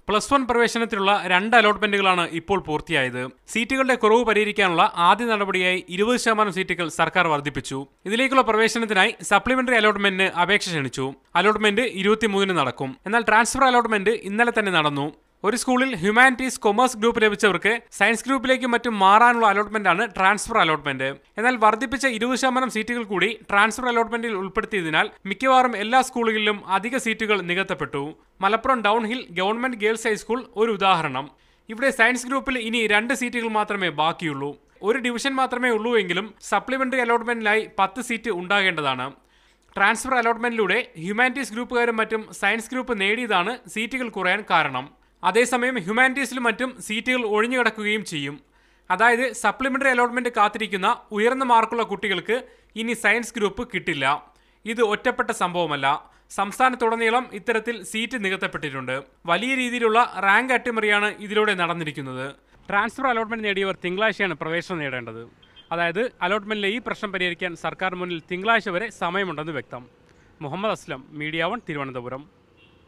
+1 പ്രവേശനത്തിലുള്ള 2 അലോട്ട്മെന്റുകളാണ് ഇപ്പോൾ പൂർത്തിയായത്. സീറ്റുകളുടെ കുറവ് പരിഹരിക്കാനുള്ള ആദ്യ നടപടിയായി 20% സീറ്റുകൾ സർക്കാർ വർദ്ധിപ്പിച്ചു. ഇതിലേക്കുള്ള പ്രവേശനത്തിനായി സപ്ലിമെന്ററി അലോട്ട്മെന്റിന് അപേക്ഷ ക്ഷണിച്ചു. അലോട്ട്മെന്റ് 23-ന് നടക്കും. എന്നാൽ ട്രാൻസ്ഫർ അലോട്ട്മെന്റ് ഇന്നലെ തന്നെ നടന്നു. ഒരു സ്കൂളിൽ ഹ്യൂമാനിറ്റീസ് കൊമേഴ്സ് ഗ്രൂപ്പ് ലഭിച്ചവർക്ക് സയൻസ് ഗ്രൂപ്പിലേക്കും മറ്റും മാറാനുള്ള അലോട്ട്മെന്റാണ് ട്രാൻസ്ഫർ അലോട്ട്മെന്റ്. എന്നാൽ വർദ്ധിപ്പിച്ച 20% സീറ്റുകൾ കൂടി ട്രാൻസ്ഫർ അലോട്ട്മെന്റിൽ ഉൾപ്പെടുത്തിയതിനാൽ മിക്കവാറും എല്ലാ സ്കൂളുകളിലും അധിക സീറ്റുകൾ നികത്തപ്പെട്ടു. Malappuram downhill government girls high school ഒരു ഉദാഹരണം. ഇവിടെ സയൻസ് ഗ്രൂപ്പിൽ ഇനി 2 സീറ്റുകൾ മാത്രമേ ബാക്കിയുള്ളൂ. ഒരു ഡിവിഷൻ മാത്രമേ ഉള്ളൂ എങ്കിലും സപ്ലിമെന്ററി അലോട്ട്മെന്റിനായി 10 സീറ്റ് ഉണ്ടാകേണ്ടതാണ്. ട്രാൻസ്ഫർ അലോട്ട്മെന്റിലൂടെ ഹ്യൂമാനിറ്റീസ് ഗ്രൂപ്പുകാരും മറ്റും സയൻസ് ഗ്രൂപ്പ് നേടിയതാണ് സീറ്റുകൾ കുറയാൻ കാരണം. അതേസമയം ഹ്യൂമാനിറ്റീസിലും മറ്റും സീറ്റുകൾ ഒഴിഞ്ഞുകിടക്കുകയും ചെയ്യും. അതായത് സപ്ലിമെന്ററി അലോട്ട്മെന്റ് കാത്തിരിക്കുന്ന ഉയർന്ന മാർക്കുള്ള കുട്ടികൾക്ക് ഇനി സയൻസ് ഗ്രൂപ്പ് കിട്ടില്ല. ഇത് ഒറ്റപ്പെട്ട സംഭവമല്ല. സംസ്ഥാനത്തുടനീളം ഇത്തരത്തിൽ സീറ്റ് നികത്തപ്പെട്ടിട്ടുണ്ട്. വലിയ രീതിയിലുള്ള റാങ്ക് അട്ടിമറിയാണ് ഇതിലൂടെ നടന്നിരിക്കുന്നത്. ട്രാൻസ്ഫർ അലോട്ട്മെന്റ് നേടിയവർ തിങ്കളാഴ്ചയാണ് പ്രവേശനം നേടേണ്ടത്. അതായത് അലോട്ട്മെന്റിലെ ഈ പ്രശ്നം പരിഹരിക്കാൻ സർക്കാർ മുന്നിൽ തിങ്കളാഴ്ച വരെ സമയമുണ്ടെന്ന് വ്യക്തം. മുഹമ്മദ് അസ്ലം, മീഡിയ 1, തിരുവനന്തപുരം.